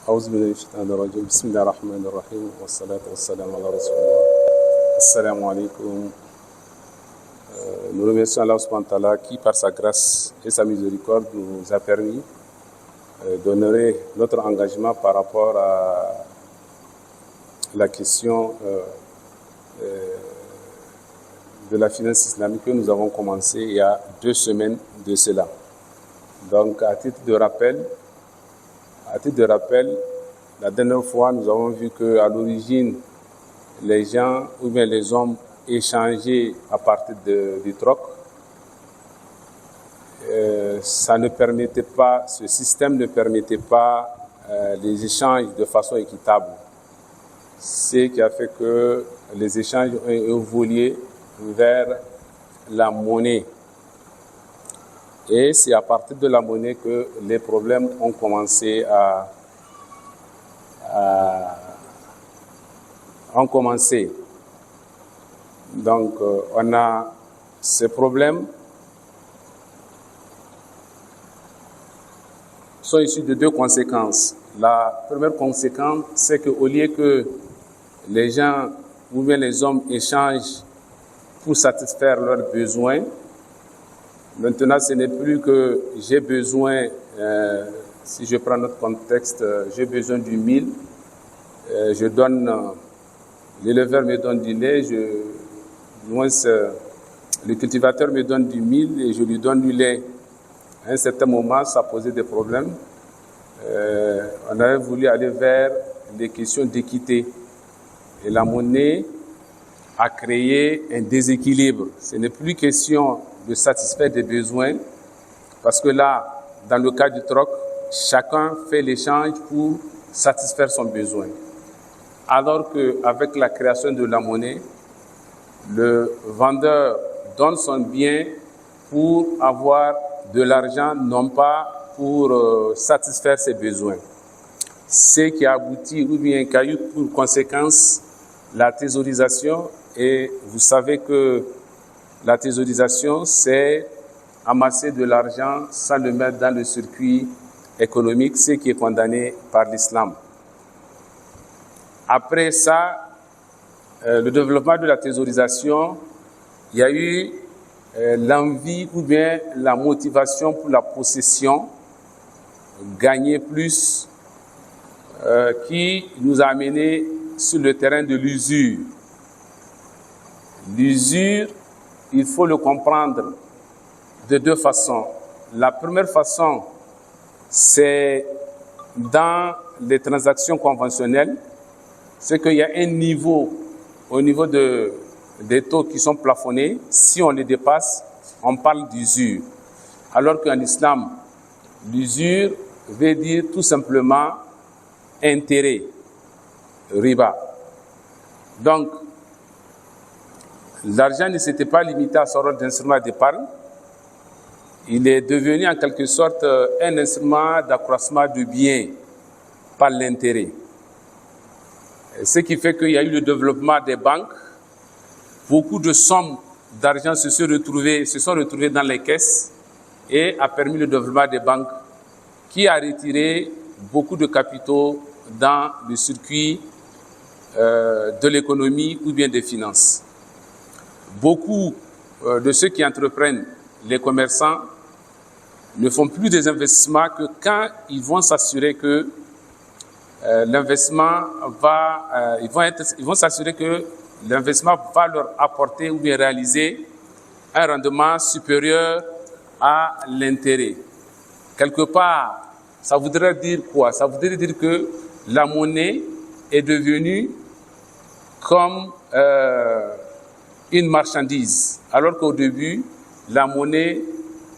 أعوذ بالله من الشيطان الرجيم بسم الله الرحمن الرحيم والصلاة والسلام على رسول الله. Assalamu alaikum. Nous remercions Allah subhanahu wa ta'ala qui, par sa grâce et sa miséricorde, nous a permis d'honorer notre engagement par rapport à la question de la finance islamique que nous avons commencé il y a 2 semaines de cela. Donc, à titre de rappel, la dernière fois, nous avons vu qu'à l'origine, les gens ou bien les hommes échangeaient à partir du troc. Ce système ne permettait pas les échanges de façon équitable. Ce qui a fait que les échanges ont évolué vers la monnaie. Et c'est à partir de la monnaie que les problèmes ont commencé Donc, on a ces problèmes sont issus de 2 conséquences. La première conséquence, c'est qu'au lieu que les gens ou bien les hommes échangent pour satisfaire leurs besoins, maintenant, ce n'est plus que j'ai besoin, si je prends notre contexte, j'ai besoin du mil, l'éleveur me donne du lait, le cultivateur me donne du mil et je lui donne du lait. À un certain moment, ça posait des problèmes. On avait voulu aller vers des questions d'équité. Et la monnaie a créé un déséquilibre. Ce n'est plus question de satisfaire des besoins, parce que là, dans le cas du troc, chacun fait l'échange pour satisfaire son besoin. Alors qu'avec la création de la monnaie, le vendeur donne son bien pour avoir de l'argent, non pas pour satisfaire ses besoins. Ce qui a abouti ou bien qui a eu pour conséquence la thésaurisation, et vous savez que la thésaurisation, c'est amasser de l'argent sans le mettre dans le circuit économique, ce qui est condamné par l'islam. Après ça, le développement de la thésaurisation, il y a eu l'envie ou bien la motivation pour la possession, gagner plus, qui nous a amenés sur le terrain de l'usure. L'usure, il faut le comprendre de 2 façons. La première façon, c'est dans les transactions conventionnelles, c'est qu'il y a un niveau, au niveau des taux qui sont plafonnés. Si on les dépasse, on parle d'usure. Alors qu'en islam, l'usure veut dire tout simplement intérêt, riba. Donc, l'argent ne s'était pas limité à son rôle d'instrument d'épargne. Il est devenu en quelque sorte un instrument d'accroissement de biens par l'intérêt. Ce qui fait qu'il y a eu le développement des banques. Beaucoup de sommes d'argent se sont retrouvées dans les caisses et a permis le développement des banques qui a retiré beaucoup de capitaux dans le circuit de l'économie ou bien des finances. Beaucoup de ceux qui entreprennent, les commerçants, ne font plus des investissements que quand ils vont s'assurer que l'investissement ils vont s'assurer que l'investissement va leur apporter ou bien réaliser un rendement supérieur à l'intérêt. Quelque part, ça voudrait dire quoi? Ça voudrait dire que la monnaie est devenue comme une marchandise, alors qu'au début, la monnaie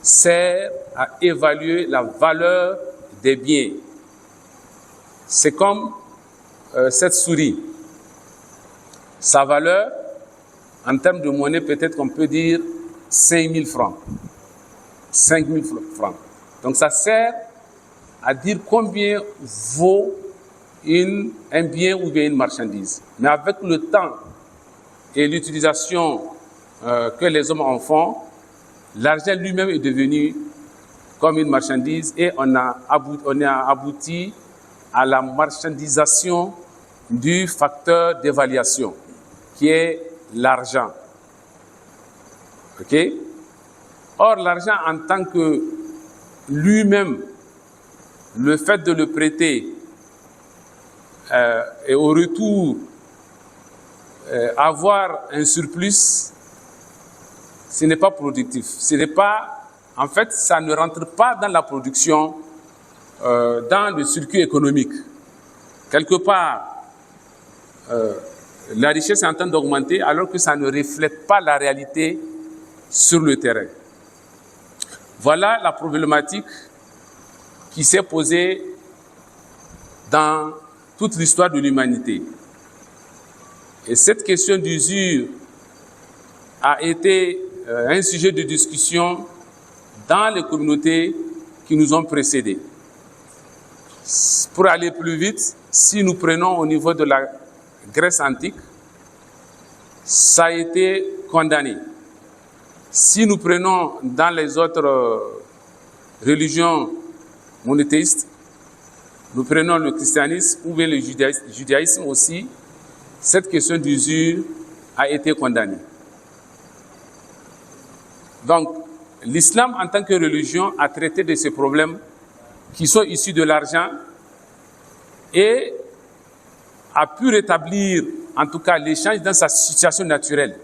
sert à évaluer la valeur des biens. C'est comme cette souris. Sa valeur, en termes de monnaie, peut-être qu'on peut dire 5 000 francs. 5 000 francs. Donc ça sert à dire combien vaut un bien ou bien une marchandise. Mais avec le temps et l'utilisation que les hommes en font, l'argent lui-même est devenu comme une marchandise et on a abouti à la marchandisation du facteur d'évaluation, qui est l'argent. OK? Or, l'argent en tant que lui-même, le fait de le prêter et au retour avoir un surplus, ce n'est pas productif. Ce n'est pas, en fait, ça ne rentre pas dans la production, dans le circuit économique. Quelque part, la richesse est en train d'augmenter alors que ça ne reflète pas la réalité sur le terrain. Voilà la problématique qui s'est posée dans toute l'histoire de l'humanité. Et cette question d'usure a été un sujet de discussion dans les communautés qui nous ont précédés. Pour aller plus vite, si nous prenons au niveau de la Grèce antique, ça a été condamné. Si nous prenons dans les autres religions monothéistes, nous prenons le christianisme ou bien le judaïsme aussi, cette question d'usure a été condamnée. Donc, l'islam en tant que religion a traité de ces problèmes qui sont issus de l'argent et a pu rétablir en tout cas l'échange dans sa situation naturelle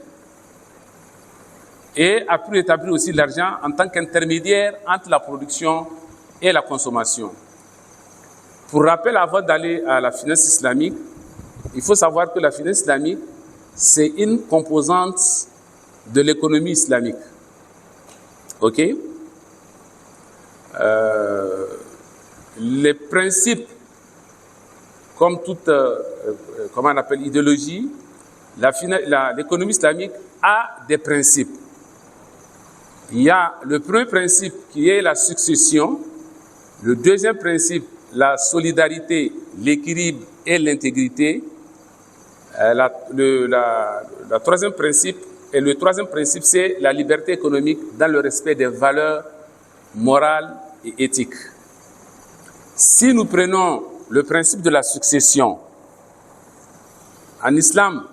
et a pu rétablir aussi l'argent en tant qu'intermédiaire entre la production et la consommation. Pour rappel, avant d'aller à la finance islamique, il faut savoir que la finance islamique, c'est une composante de l'économie islamique. OK? Les principes, comme toute comment on appelle, idéologie, l'économie islamique a des principes. Il y a le premier principe qui est la succession, le deuxième principe, la solidarité, l'équilibre et l'intégrité, le troisième principe, c'est la liberté économique dans le respect des valeurs morales et éthiques. Si nous prenons le principe de la succession, en islam,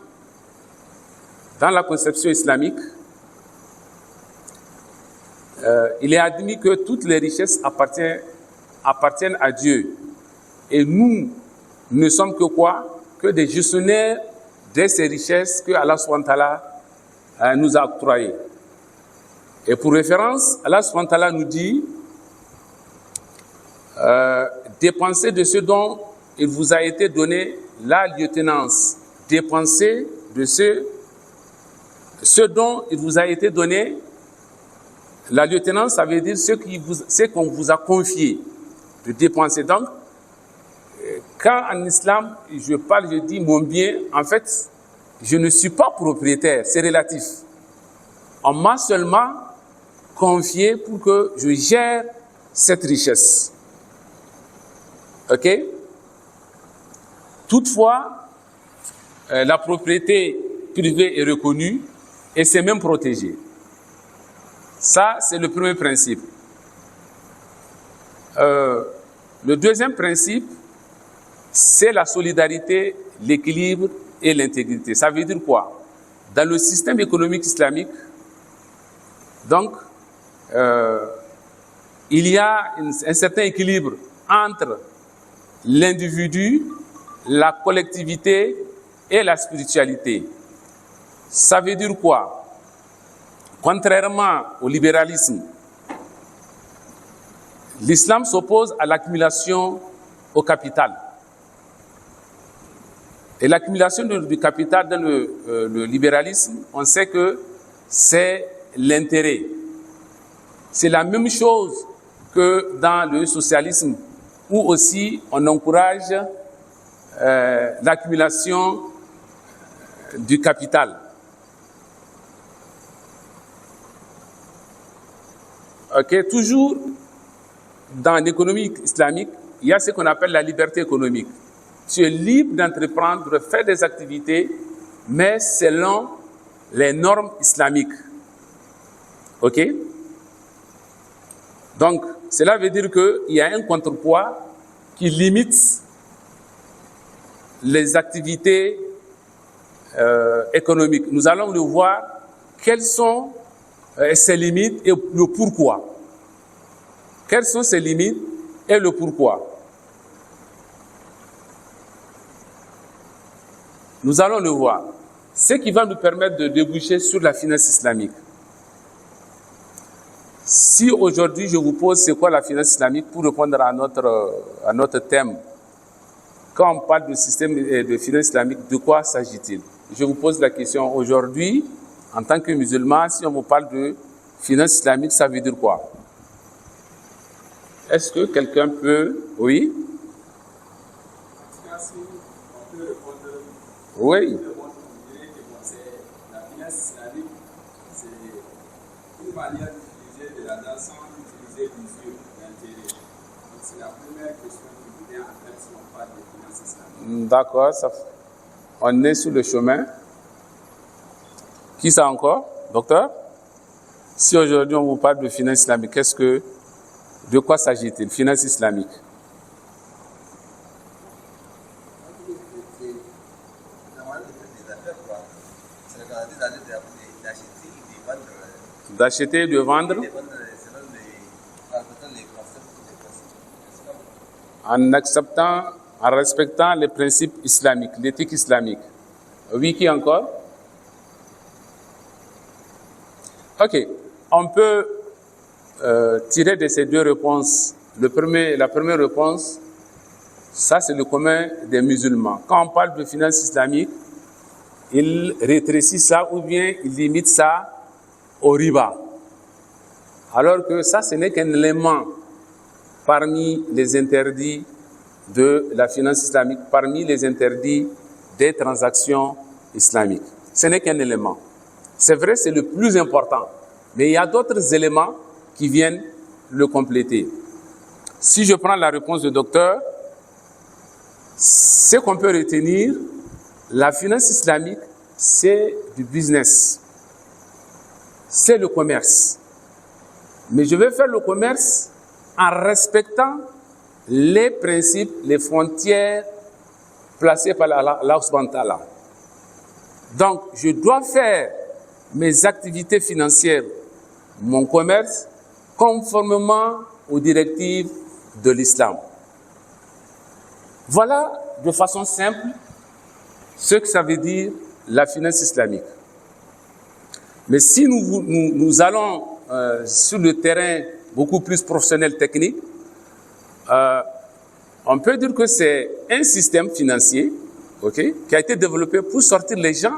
dans la conception islamique, il est admis que toutes les richesses appartiennent à Dieu. Et nous ne sommes que quoi? Que des gestionnaires de ces richesses que Allah subhanahu wa ta'ala nous a octroyées. Et pour référence, Allah subhanahu wa ta'ala nous dit dépensez de ce dont il vous a été donné la lieutenance. Dépensez de ce dont il vous a été donné la lieutenance, ça veut dire ce qu'on vous a confié de dépenser. Donc, quand en islam, je dis mon bien, en fait, je ne suis pas propriétaire, c'est relatif. On m'a seulement confié pour que je gère cette richesse. OK? Toutefois, la propriété privée est reconnue et c'est même protégé. Ça, c'est le premier principe. Le deuxième principe, c'est la solidarité, l'équilibre et l'intégrité. Ça veut dire quoi? Dans le système économique islamique, donc, il y a un certain équilibre entre l'individu, la collectivité et la spiritualité. Ça veut dire quoi? Contrairement au libéralisme, l'islam s'oppose à l'accumulation au capital. Et l'accumulation du capital dans le libéralisme, on sait que c'est l'intérêt. C'est la même chose que dans le socialisme, où aussi on encourage l'accumulation du capital. OK, toujours dans l'économie islamique, il y a ce qu'on appelle la liberté économique. Tu es libre d'entreprendre, de faire des activités, mais selon les normes islamiques. OK? Donc, cela veut dire qu'il y a un contrepoids qui limite les activités économiques. Nous allons le voir, quelles sont ses limites et le pourquoi. Quelles sont ses limites et le pourquoi. Nous allons le voir. Ce qui va nous permettre de déboucher sur la finance islamique. Si aujourd'hui je vous pose c'est quoi la finance islamique pour répondre à notre thème, quand on parle de système de finance islamique, de quoi s'agit-il? Je vous pose la question aujourd'hui, en tant que musulman, si on vous parle de finance islamique, ça veut dire quoi? Est-ce que quelqu'un peut... Oui? Oui. La finance islamique, c'est une manière d'utiliser de la nation, d'utiliser l'usure d'intérêt. Donc c'est la première question qui vous vient en tête si on parle de finance islamique. D'accord, on est sur le chemin. Qui ça encore, docteur? Si aujourd'hui on vous parle de finance islamique, de quoi s'agit-il? Finance islamique. D'acheter et de vendre en acceptant, en respectant les principes islamiques, l'éthique islamique. Oui, qui encore? Ok, on peut tirer de ces deux réponses. La première réponse, ça c'est le commun des musulmans. Quand on parle de finance islamique, ils rétrécissent ça ou bien ils limitent ça au riba. Alors que ça, ce n'est qu'un élément parmi les interdits de la finance islamique, parmi les interdits des transactions islamiques. Ce n'est qu'un élément. C'est vrai, c'est le plus important, mais il y a d'autres éléments qui viennent le compléter. Si je prends la réponse du docteur, ce qu'on peut retenir, la finance islamique, c'est du business. C'est le commerce. Mais je vais faire le commerce en respectant les principes, les frontières placées par Allah subhanahu wa ta'ala. Donc, je dois faire mes activités financières, mon commerce, conformément aux directives de l'islam. Voilà, de façon simple, ce que ça veut dire la finance islamique. Mais si nous allons sur le terrain beaucoup plus professionnel, technique, on peut dire que c'est un système financier, qui a été développé pour sortir les gens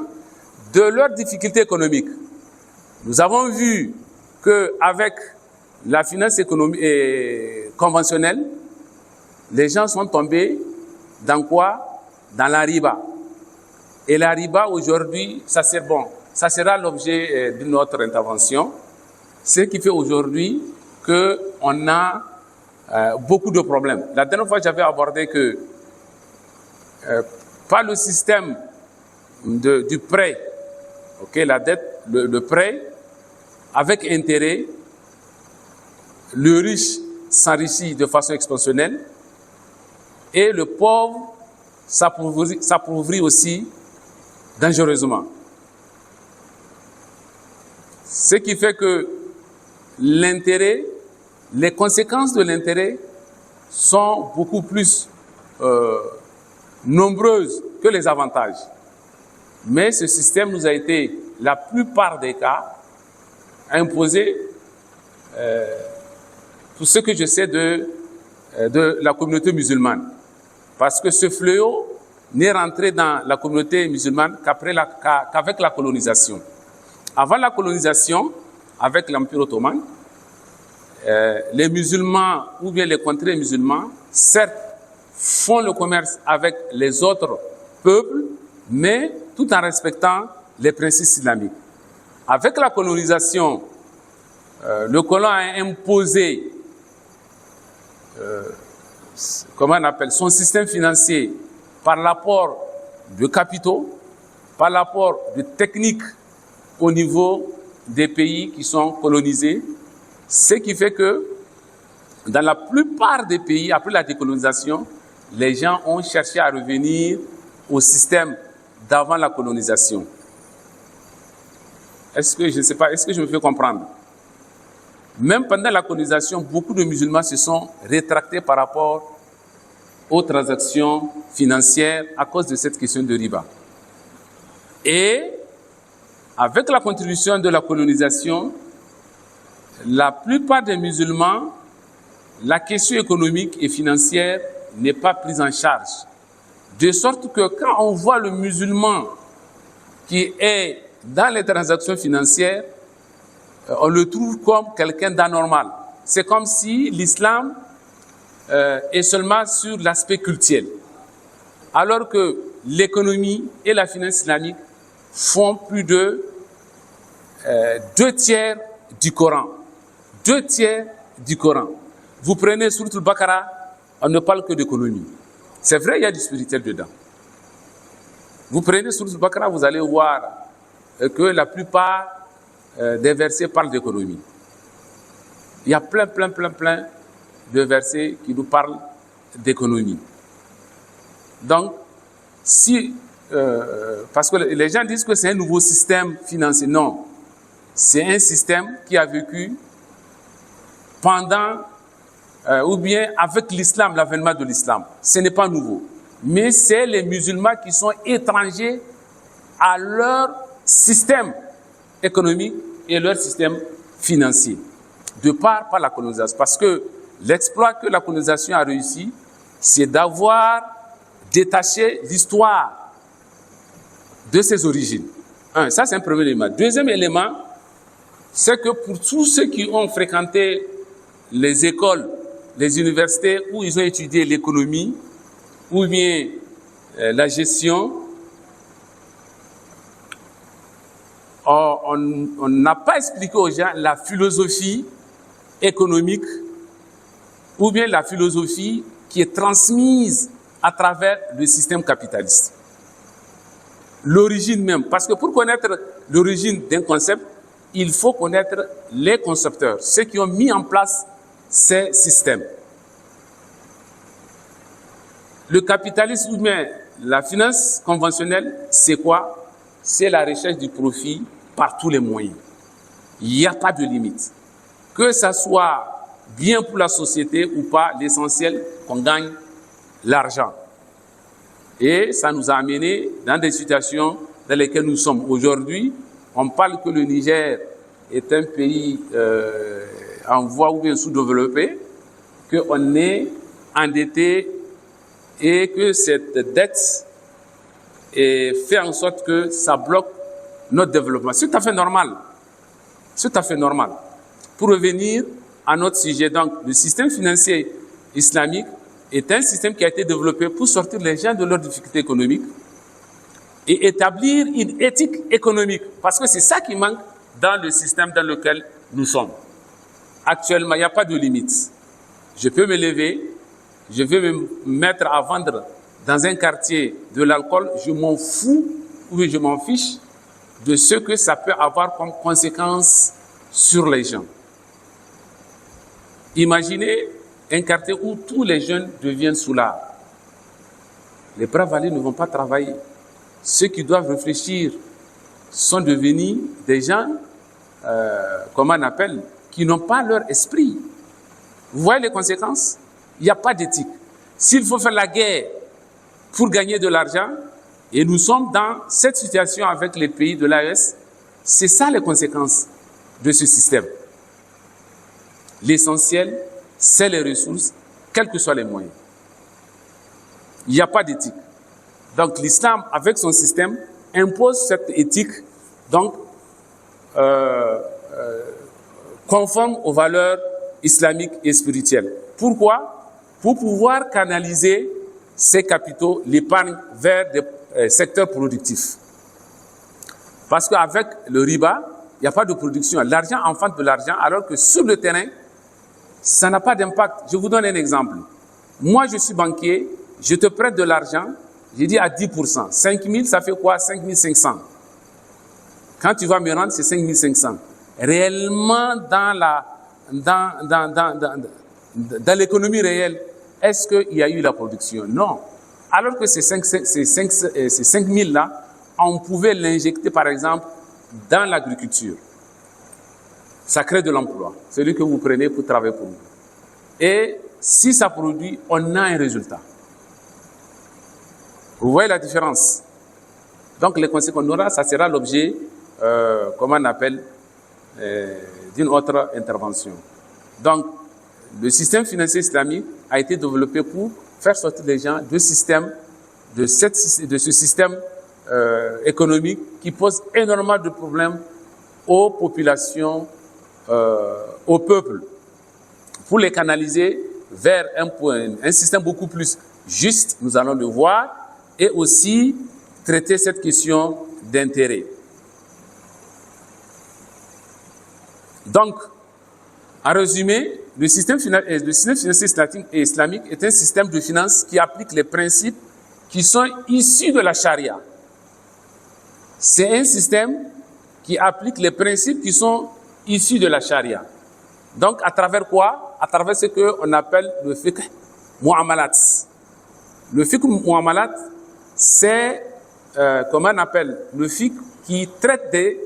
de leurs difficultés économiques. Nous avons vu qu'avec la finance économique conventionnelle, les gens sont tombés dans quoi? Dans la riba. Et la riba, aujourd'hui, ça sera l'objet de notre intervention. Ce qui fait aujourd'hui qu'on a beaucoup de problèmes. La dernière fois, j'avais abordé que par le système du prêt, la dette, le prêt, avec intérêt, le riche s'enrichit de façon exponentielle et le pauvre s'appauvrit aussi dangereusement. Ce qui fait que l'intérêt, les conséquences de l'intérêt sont beaucoup plus nombreuses que les avantages. Mais ce système nous a été, la plupart des cas, imposé pour ce que je sais de la communauté musulmane. Parce que ce fléau n'est rentré dans la communauté musulmane qu'avec la colonisation. Avant la colonisation, avec l'Empire ottoman, les musulmans ou bien les contrées musulmans, certes, font le commerce avec les autres peuples, mais tout en respectant les principes islamiques. Avec la colonisation, le colon a imposé son système financier par l'apport de capitaux, par l'apport de techniques au niveau des pays qui sont colonisés, ce qui fait que dans la plupart des pays, après la décolonisation, les gens ont cherché à revenir au système d'avant la colonisation. Est-ce que je me fais comprendre? Même pendant la colonisation, beaucoup de musulmans se sont rétractés par rapport aux transactions financières à cause de cette question de riba. Et avec la contribution de la colonisation, la plupart des musulmans, la question économique et financière n'est pas prise en charge. De sorte que quand on voit le musulman qui est dans les transactions financières, on le trouve comme quelqu'un d'anormal. C'est comme si l'islam est seulement sur l'aspect cultuel. Alors que l'économie et la finance islamique font plus de 2/3 du Coran. 2/3 du Coran. Vous prenez Sourate Al-Baqarah, on ne parle que d'économie. C'est vrai, il y a du spirituel dedans. Vous prenez Sourate Al-Baqarah, vous allez voir que la plupart des versets parlent d'économie. Il y a plein de versets qui nous parlent d'économie. Donc, parce que les gens disent que c'est un nouveau système financier. Non, c'est un système qui a vécu pendant ou bien avec l'islam, l'avènement de l'islam. Ce n'est pas nouveau. Mais c'est les musulmans qui sont étrangers à leur système économique et leur système financier, de par la colonisation. Parce que l'exploit que la colonisation a réussi, c'est d'avoir détaché l'histoire de ses origines. Ça c'est un premier élément. Deuxième élément, c'est que pour tous ceux qui ont fréquenté les écoles, les universités où ils ont étudié l'économie ou bien la gestion, on n'a pas expliqué aux gens la philosophie économique ou bien la philosophie qui est transmise à travers le système capitaliste. L'origine même, parce que pour connaître l'origine d'un concept, il faut connaître les concepteurs, ceux qui ont mis en place ces systèmes. Le capitalisme ou bien la finance conventionnelle, c'est quoi? C'est la recherche du profit par tous les moyens. Il n'y a pas de limite. Que ça soit bien pour la société ou pas, l'essentiel, qu'on gagne l'argent. Et ça nous a amené dans des situations dans lesquelles nous sommes aujourd'hui. On parle que le Niger est un pays en voie ou bien sous-développé, qu'on est endetté et que cette dette fait en sorte que ça bloque notre développement. C'est tout à fait normal. C'est tout à fait normal. Pour revenir à notre sujet, donc, le système financier islamique est un système qui a été développé pour sortir les gens de leurs difficultés économiques et établir une éthique économique. Parce que c'est ça qui manque dans le système dans lequel nous sommes. Actuellement, il n'y a pas de limite. Je peux me lever, je vais me mettre à vendre dans un quartier de l'alcool, je m'en fous ou je m'en fiche de ce que ça peut avoir comme conséquence sur les gens. Imaginez un quartier où tous les jeunes deviennent soulards. Les braves allés ne vont pas travailler. Ceux qui doivent réfléchir sont devenus des gens, comment on appelle, qui n'ont pas leur esprit. Vous voyez les conséquences? Il n'y a pas d'éthique. S'il faut faire la guerre pour gagner de l'argent, et nous sommes dans cette situation avec les pays de l'AES, c'est ça les conséquences de ce système. L'essentiel, c'est les ressources, quels que soient les moyens. Il n'y a pas d'éthique. Donc l'islam, avec son système, impose cette éthique, donc conforme aux valeurs islamiques et spirituelles. Pourquoi? Pour pouvoir canaliser ces capitaux, l'épargne, vers des secteurs productifs. Parce qu'avec le riba, il n'y a pas de production. L'argent enfante de l'argent, alors que sur le terrain, ça n'a pas d'impact. Je vous donne un exemple. Moi, je suis banquier, je te prête de l'argent, j'ai dit à 10%. 5 000, ça fait quoi? 5 500. Quand tu vas me rendre, c'est 5 500. Réellement, dans l'économie réelle, est-ce qu'il y a eu la production? Non. Alors que ces 5 000 là, on pouvait l'injecter par exemple dans l'agriculture. Ça crée de l'emploi. Celui que vous prenez pour travailler pour vous. Et si ça produit, on a un résultat. Vous voyez la différence? Donc les conséquences qu'on aura, ça sera l'objet, comment on appelle, d'une autre intervention. Donc, le système financier islamique a été développé pour faire sortir les gens de ce système économique qui pose énormément de problèmes aux populations, au peuple, pour les canaliser vers un système beaucoup plus juste, nous allons le voir, et aussi traiter cette question d'intérêt. Donc, en résumé, le système financier islamique est un système de finance qui applique les principes qui sont issus de la charia. C'est un système qui applique les principes qui sont issus de la charia. Donc, à travers quoi? À travers ce qu'on appelle le fiqh mu'amalat. Le fiqh mu'amalat, c'est, comment on appelle, le fiqh qui traite des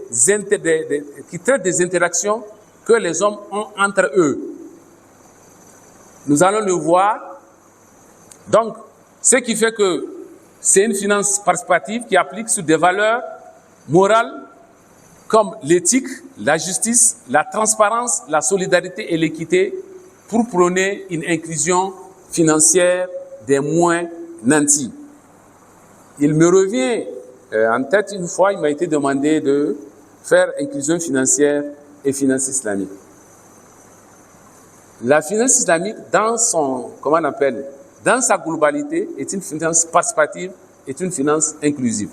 interactions que les hommes ont entre eux. Nous allons le voir. Donc, ce qui fait que c'est une finance participative qui applique sur des valeurs morales comme l'éthique, la justice, la transparence, la solidarité et l'équité pour prôner une inclusion financière des moins nantis. Il me revient en tête une fois, il m'a été demandé de faire inclusion financière et finance islamique. La finance islamique, dans son, comment on appelle, dans sa globalité, est une finance participative, est une finance inclusive.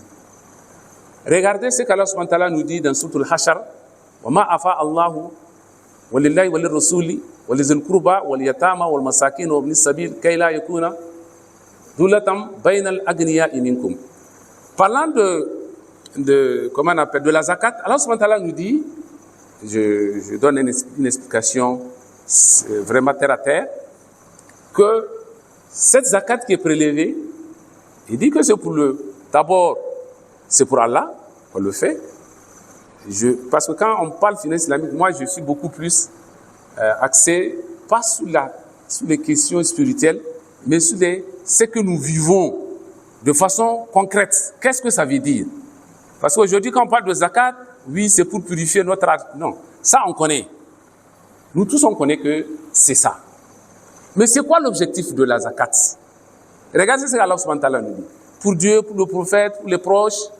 Regardez ce qu'Allah subhanahu wa ta'ala nous dit dans Sourate Al-Hashr. Wa ma afa Allahu wa lillahi wa lirrasuli wa lizil qurba wal yatama wal masakin wa ibnis sabil kay la yakuna dulatam bainal aghniya'i minkum. Parlant de comment on appelle, de la zakat, Allah subhanahu wa ta'ala nous dit, je donne une explication vraiment terre à terre, que cette zakat qui est prélevée, il dit que c'est pour d'abord, c'est pour Allah qu'on le fait. Parce que quand on parle finance islamique, moi je suis beaucoup plus axé, pas sur les questions spirituelles, mais sur ce que nous vivons de façon concrète. Qu'est-ce que ça veut dire? Parce qu'aujourd'hui, quand on parle de zakat, oui, c'est pour purifier notre âme. Non, ça on connaît. Nous tous on connaît que c'est ça. Mais c'est quoi l'objectif de la zakat? Regardez ce qu'Allah subhanahu wa ta'ala nous dit. Pour Dieu, pour le prophète, pour les proches,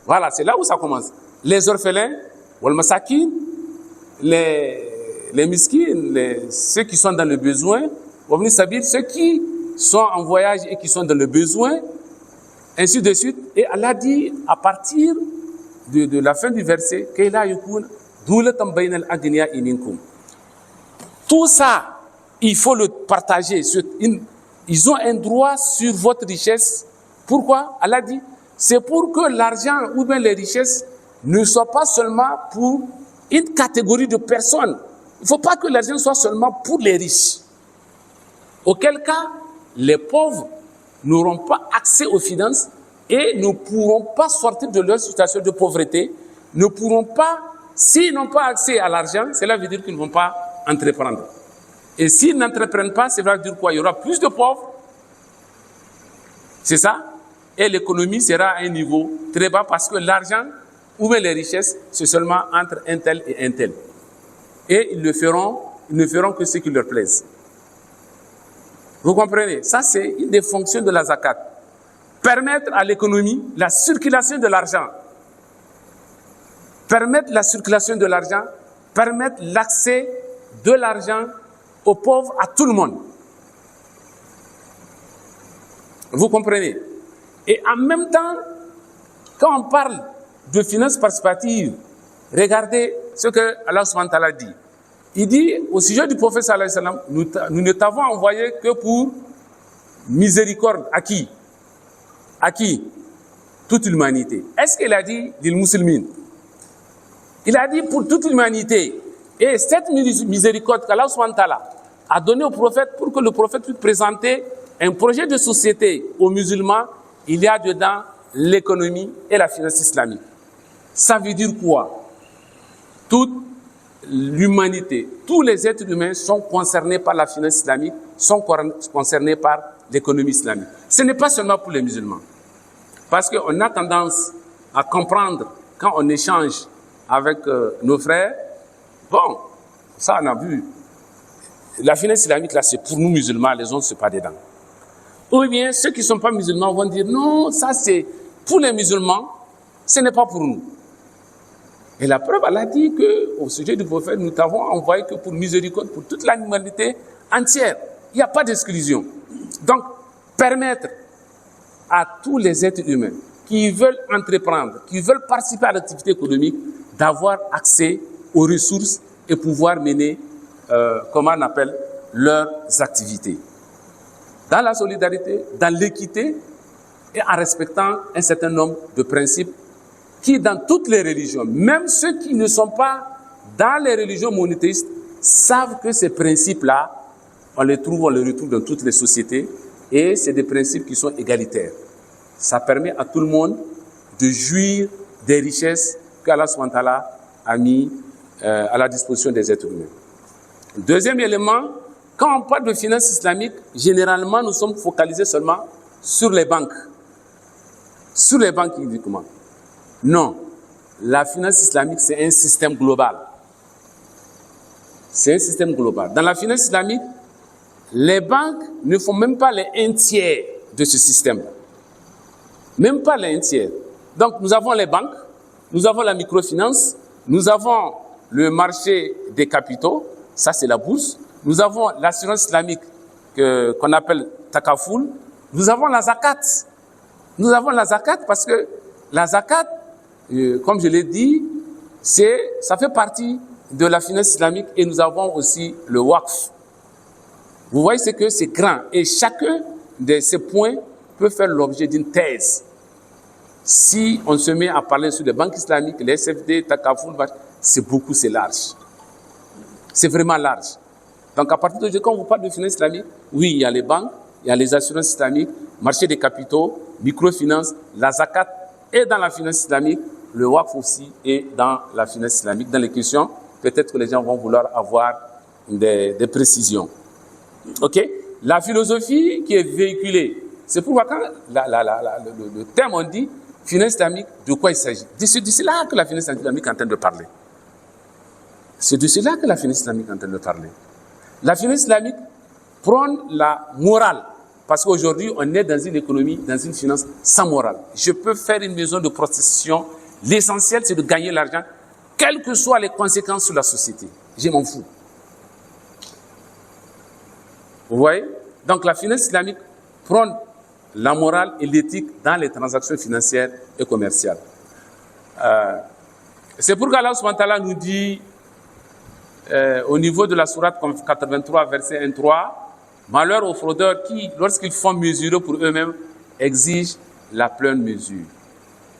voilà, c'est là où ça commence. Les orphelins, les miskins, ceux qui sont dans le besoin, ceux qui sont en voyage et qui sont dans le besoin, ainsi de suite. Et Allah dit, à partir de la fin du verset, tout ça, il faut le partager. Ils ont un droit sur votre richesse. Pourquoi? Allah dit, c'est pour que l'argent ou bien les richesses ne soient pas seulement pour une catégorie de personnes. Il ne faut pas que l'argent soit seulement pour les riches. Auquel cas, les pauvres n'auront pas accès aux finances et ne pourront pas sortir de leur situation de pauvreté, ne pourront pas, s'ils n'ont pas accès à l'argent, cela veut dire qu'ils ne vont pas entreprendre. Et s'ils n'entreprennent pas, cela veut dire quoi? Il y aura plus de pauvres. C'est ça? Et l'économie sera à un niveau très bas parce que l'argent ou bien les richesses, c'est seulement entre un tel et un tel. Et ils ne feront que ce qui leur plaise. Vous comprenez? Ça, c'est une des fonctions de la zakat. Permettre à l'économie la circulation de l'argent. Permettre la circulation de l'argent, permettre l'accès de l'argent aux pauvres, à tout le monde. Vous comprenez? Et en même temps, quand on parle de finances participatives, regardez ce que Allah subhanahu wa ta'ala dit. Il dit au sujet du prophète sallallahu alayhi wa sallam, nous ne t'avons envoyé que pour miséricorde. À qui? À qui? Toute l'humanité. Est-ce qu'il a dit lil muslimin? Il a dit pour toute l'humanité. Et cette miséricorde qu'Allah subhanahu wa ta'ala a donnée au prophète pour que le prophète puisse présenter un projet de société aux musulmans, il y a dedans l'économie et la finance islamique. Ça veut dire quoi? Toute l'humanité, tous les êtres humains sont concernés par la finance islamique, sont concernés par l'économie islamique. Ce n'est pas seulement pour les musulmans. Parce qu'on a tendance à comprendre, quand on échange avec nos frères, bon, ça on a vu. La finance islamique, là, c'est pour nous musulmans, les autres, c'est pas dedans. Ou bien, ceux qui ne sont pas musulmans vont dire, non, ça c'est pour les musulmans, ce n'est pas pour nous. Et la preuve, elle a dit qu'au sujet du prophète, nous t'avons envoyé que pour miséricorde, pour toute l'humanité entière. Il n'y a pas d'exclusion. Donc, permettre à tous les êtres humains qui veulent entreprendre, qui veulent participer à l'activité économique, d'avoir accès aux ressources et pouvoir mener, comment on appelle, leurs activités. Dans la solidarité, dans l'équité et en respectant un certain nombre de principes qui, dans toutes les religions, même ceux qui ne sont pas dans les religions monothéistes, savent que ces principes-là, on les retrouve dans toutes les sociétés et c'est des principes qui sont égalitaires. Ça permet à tout le monde de jouir des richesses qu'Allah subhanahu wa ta'ala a mis à la disposition des êtres humains. Deuxième élément, quand on parle de finance islamique, généralement nous sommes focalisés seulement sur les banques. Sur les banques uniquement. Non, la finance islamique c'est un système global. C'est un système global. Dans la finance islamique, les banques ne font même pas les 1/3 de ce système. Même pas les 1/3. Donc nous avons les banques, nous avons la microfinance, nous avons le marché des capitaux, ça c'est la bourse, nous avons l'assurance islamique qu'on appelle Takaful, nous avons la zakat. Nous avons la zakat parce que la zakat, comme je l'ai dit, ça fait partie de la finance islamique et nous avons aussi le waqf. Vous voyez, c'est que c'est grand et chacun de ces points peut faire l'objet d'une thèse. Si on se met à parler sur les banques islamiques, les SFD, Takaful, c'est large. C'est vraiment large. Donc à partir d'aujourd'hui, quand on vous parle de finance islamique, oui, il y a les banques, il y a les assurances islamiques, marché des capitaux, microfinance, la zakat est dans la finance islamique, le waqf aussi est dans la finance islamique. Dans les questions, peut-être que les gens vont vouloir avoir des précisions. Ok? La philosophie qui est véhiculée, c'est pourquoi quand le terme on dit finance islamique, de quoi il s'agit? C'est de cela que la finance islamique est en train de parler. C'est de cela que la finance islamique est en train de parler. La finance islamique prône la morale. Parce qu'aujourd'hui, on est dans une économie, dans une finance sans morale. Je peux faire une maison de prostitution. L'essentiel, c'est de gagner l'argent, quelles que soient les conséquences sur la société. Je m'en fous. Vous voyez? Donc la finance islamique prône la morale et l'éthique dans les transactions financières et commerciales. C'est pourquoi Allah subhanahu wa ta'ala nous dit, au niveau de la sourate 83, verset 1-3, malheur aux fraudeurs qui, lorsqu'ils font mesurer pour eux-mêmes, exigent la pleine mesure.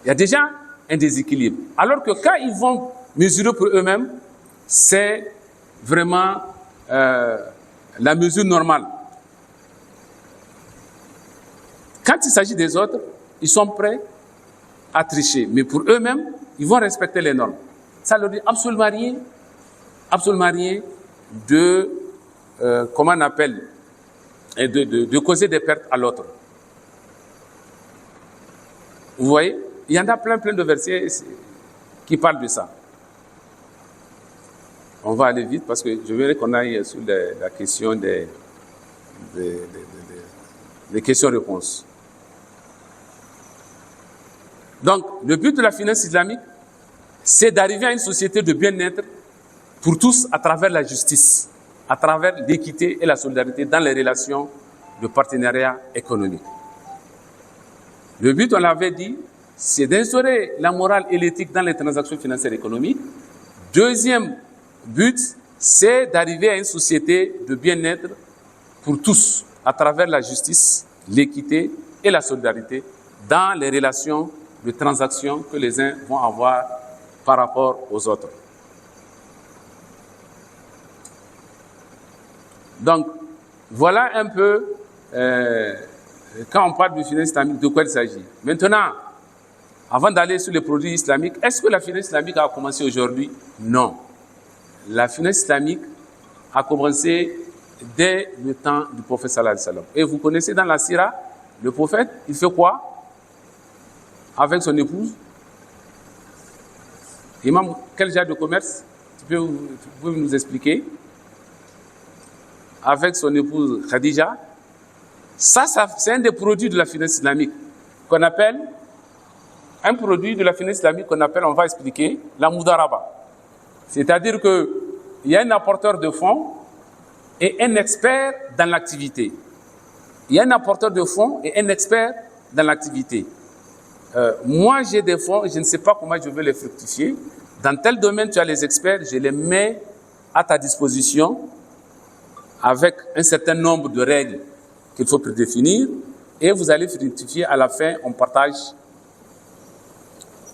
Il y a déjà un déséquilibre. Alors que quand ils vont mesurer pour eux-mêmes, c'est vraiment la mesure normale. Quand il s'agit des autres, ils sont prêts à tricher. Mais pour eux-mêmes, ils vont respecter les normes. Ça ne leur dit absolument rien de, comment on appelle, de causer des pertes à l'autre. Vous voyez? Il y en a plein de versets qui parlent de ça. On va aller vite parce que je voudrais qu'on aille sur la question des questions-réponses. Donc, le but de la finance islamique, c'est d'arriver à une société de bien-être pour tous à travers la justice, à travers l'équité et la solidarité dans les relations de partenariat économique. Le but, on l'avait dit, c'est d'instaurer la morale et l'éthique dans les transactions financières et économiques. Deuxième but, c'est d'arriver à une société de bien-être pour tous, à travers la justice, l'équité et la solidarité dans les relations de transactions que les uns vont avoir par rapport aux autres. Donc, voilà un peu quand on parle de finance islamique, de quoi il s'agit? Maintenant, avant d'aller sur les produits islamiques, est-ce que la finance islamique a commencé aujourd'hui? Non. La finance islamique a commencé dès le temps du prophète sallallahu alayhi wa sallam. Et vous connaissez dans la Sira, le prophète, il fait quoi avec son épouse? Imam, quel genre de commerce? Tu peux nous expliquer? Avec son épouse Khadija. Ça c'est un des produits de la finance islamique qu'on appelle, un produit de la finance islamique qu'on appelle, on va expliquer, la mudaraba. C'est-à-dire qu'il y a un apporteur de fonds et un expert dans l'activité. Il y a un apporteur de fonds et un expert dans l'activité. Moi, j'ai des fonds, je ne sais pas comment je vais les fructifier. Dans tel domaine, tu as les experts, je les mets à ta disposition avec un certain nombre de règles qu'il faut prédéfinir et vous allez fructifier. À la fin, on partage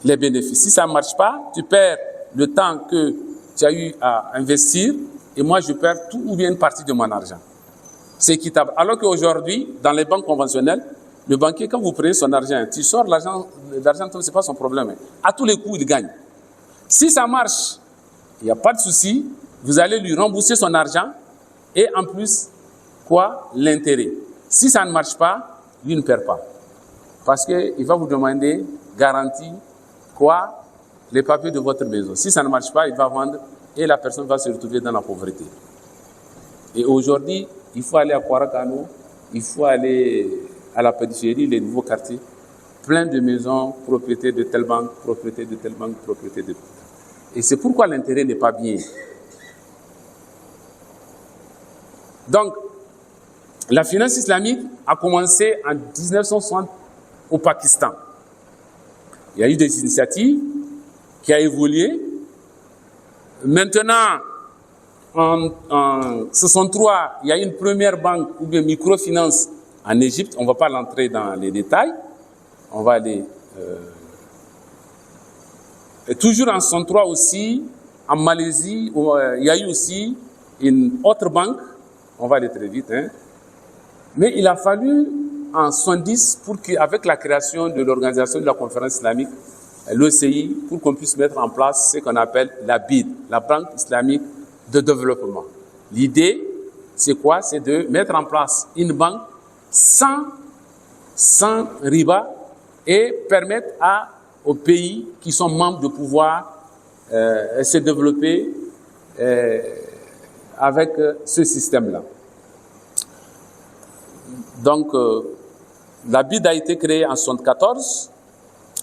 les bénéfices. Si ça ne marche pas, tu perds le temps que tu as eu à investir et moi, je perds tout ou bien une partie de mon argent. C'est équitable. Alors qu'aujourd'hui, dans les banques conventionnelles, le banquier, quand vous prenez son argent, tu sors l'argent, ce n'est pas son problème. À tous les coups, il gagne. Si ça marche, il n'y a pas de souci, vous allez lui rembourser son argent et en plus, quoi? L'intérêt. Si ça ne marche pas, lui ne perd pas. Parce qu'il va vous demander garantie, quoi? Les papiers de votre maison. Si ça ne marche pas, il va vendre et la personne va se retrouver dans la pauvreté. Et aujourd'hui, il faut aller à Kwarakano, il faut aller à la périphérie, les nouveaux quartiers, plein de maisons, propriété de telle banque, propriété de telle banque, propriété de... Et c'est pourquoi l'intérêt n'est pas bien. Donc, la finance islamique a commencé en 1960 au Pakistan. Il y a eu des initiatives qui ont évolué. Maintenant, en 1963, il y a eu une première banque ou bien microfinance en Égypte. On ne va pas l'entrer dans les détails. On va aller... Et toujours en 1963 aussi, en Malaisie, il y a eu aussi une autre banque. On va aller très vite. Mais il a fallu en 1970 pour qu'avec la création de l'organisation de la conférence islamique, l'OCI, pour qu'on puisse mettre en place ce qu'on appelle la BID, la Banque islamique de développement. L'idée, c'est quoi? C'est de mettre en place une banque sans riba et permettre aux pays qui sont membres de pouvoir se développer avec ce système-là. Donc, la BID a été créée en 1974.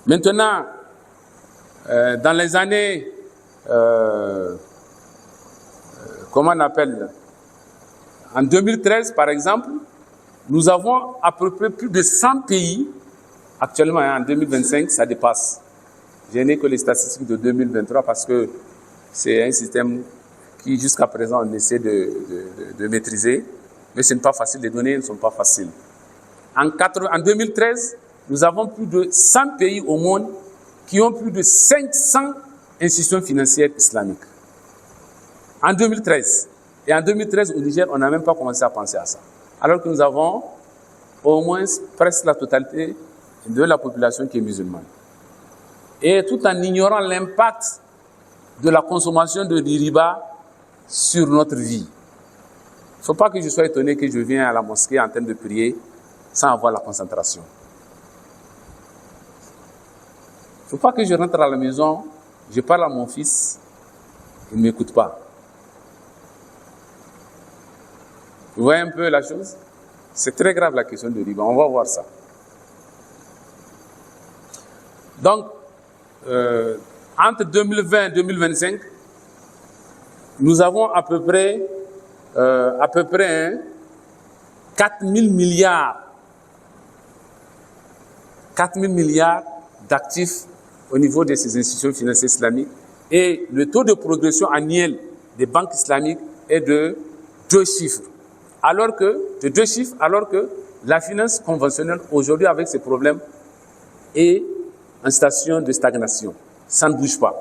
Maintenant, dans les années, comment on appelle, en 2013 par exemple, nous avons à peu près plus de 100 pays. Actuellement, en 2025, ça dépasse. Je n'ai que les statistiques de 2023 parce que c'est un système qui, jusqu'à présent, on essaie de maîtriser. Mais ce n'est pas facile, les données ne sont pas faciles. En 2013, nous avons plus de 100 pays au monde qui ont plus de 500 institutions financières islamiques. En 2013. Et en 2013, au Niger, on n'a même pas commencé à penser à ça. Alors que nous avons au moins presque la totalité de la population qui est musulmane. Et tout en ignorant l'impact de la consommation de riba sur notre vie. Il ne faut pas que je sois étonné que je viens à la mosquée en train de prier sans avoir la concentration. Il ne faut pas que je rentre à la maison, je parle à mon fils, il ne m'écoute pas. Vous voyez un peu la chose? C'est très grave la question de riba, on va voir ça. Donc, entre 2020 et 2025, nous avons à peu près 4 000 milliards d'actifs au niveau de ces institutions financières islamiques et le taux de progression annuel des banques islamiques est de 2 chiffres. Alors que la finance conventionnelle aujourd'hui avec ces problèmes est en station de stagnation. Ça ne bouge pas.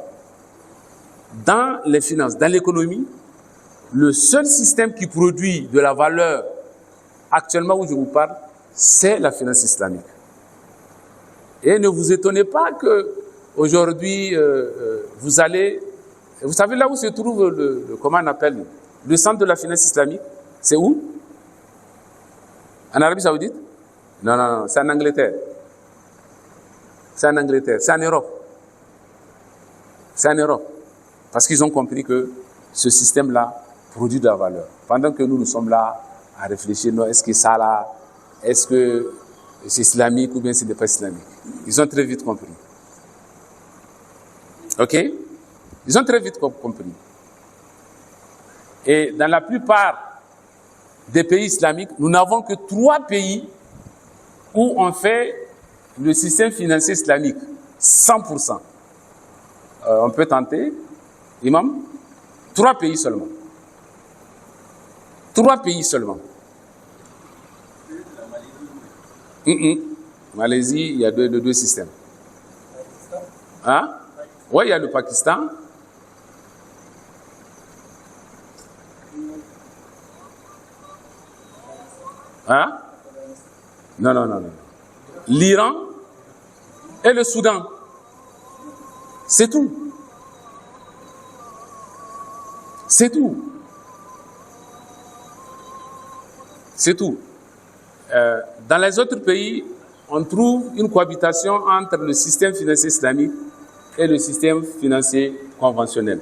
Dans les finances, dans l'économie, le seul système qui produit de la valeur actuellement où je vous parle, c'est la finance islamique. Et ne vous étonnez pas que aujourd'hui vous allez... Vous savez là où se trouve comment on appelle le centre de la finance islamique? C'est où? En Arabie Saoudite? Non, non, non, c'est en Angleterre. C'est en Angleterre, c'est en Europe. C'est en Europe. Parce qu'ils ont compris que ce système-là produit de la valeur. Pendant que nous sommes là à réfléchir, non, est-ce que ça là, est-ce que c'est islamique ou bien c'est pas islamique? Ils ont très vite compris. Ok? Ils ont très vite compris. Et dans la plupart des pays islamiques, nous n'avons que 3 pays où on fait le système financier islamique, 100%. On peut tenter, imam, 3 pays seulement. 3 pays seulement. Malaisie, il y a deux systèmes. Hein? Oui, il y a le Pakistan. Hein? Non, non, non, non. L'Iran et le Soudan. C'est tout. C'est tout. C'est tout. Dans les autres pays, on trouve une cohabitation entre le système financier islamique et le système financier conventionnel.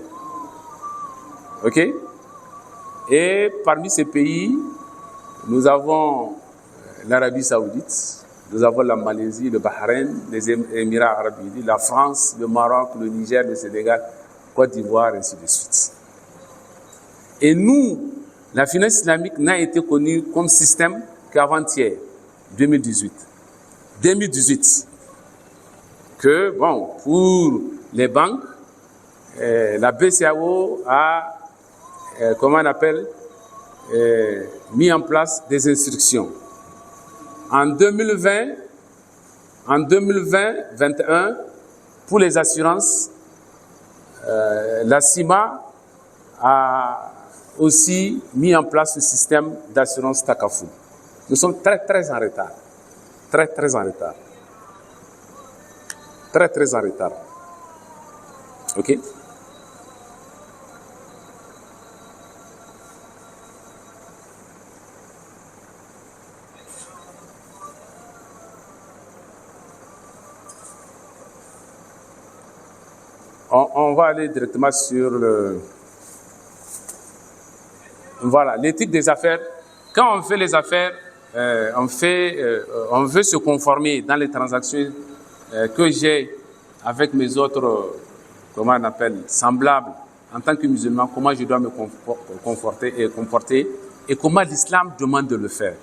OK? Et parmi ces pays, nous avons l'Arabie Saoudite, nous avons la Malaisie, le Bahreïn, les Émirats Arabes Unis, la France, le Maroc, le Niger, le Sénégal, Côte d'Ivoire, ainsi de suite. Et nous, la finance islamique n'a été connue comme système qu'avant-hier, 2018. 2018. Que, bon, pour les banques, la BCAO a, comment on appelle, mis en place des instructions. En 2020-21, pour les assurances, la CIMA a aussi mis en place le système d'assurance Takaful. Nous sommes très, très en retard. Très, très en retard. Très, très en retard. OK? On va aller directement sur voilà, l'éthique des affaires. Quand on fait les affaires, on veut se conformer dans les transactions que j'ai avec mes autres, comment on appelle, semblables en tant que musulman, comment je dois me comporter et comment l'islam demande de le faire.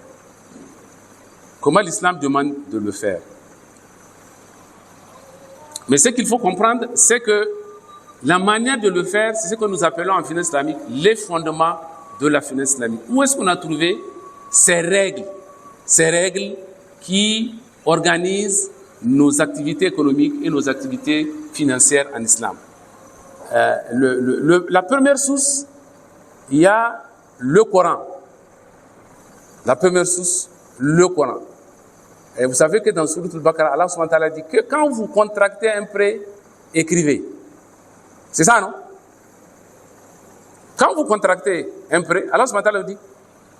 Comment l'islam demande de le faire. Mais ce qu'il faut comprendre, c'est que la manière de le faire, c'est ce que nous appelons en finance islamique les fondements de la finance islamique. Où est-ce qu'on a trouvé ces règles qui organisent nos activités économiques et nos activités financières en islam? La première source, il y a le Coran. La première source, le Coran. Et vous savez que dans Sourate Al-Baqarah, Allah subhanahu wa ta'ala dit que quand vous contractez un prêt, écrivez. C'est ça, non? Quand vous contractez un prêt, Allah subhanahu wa ta'ala dit,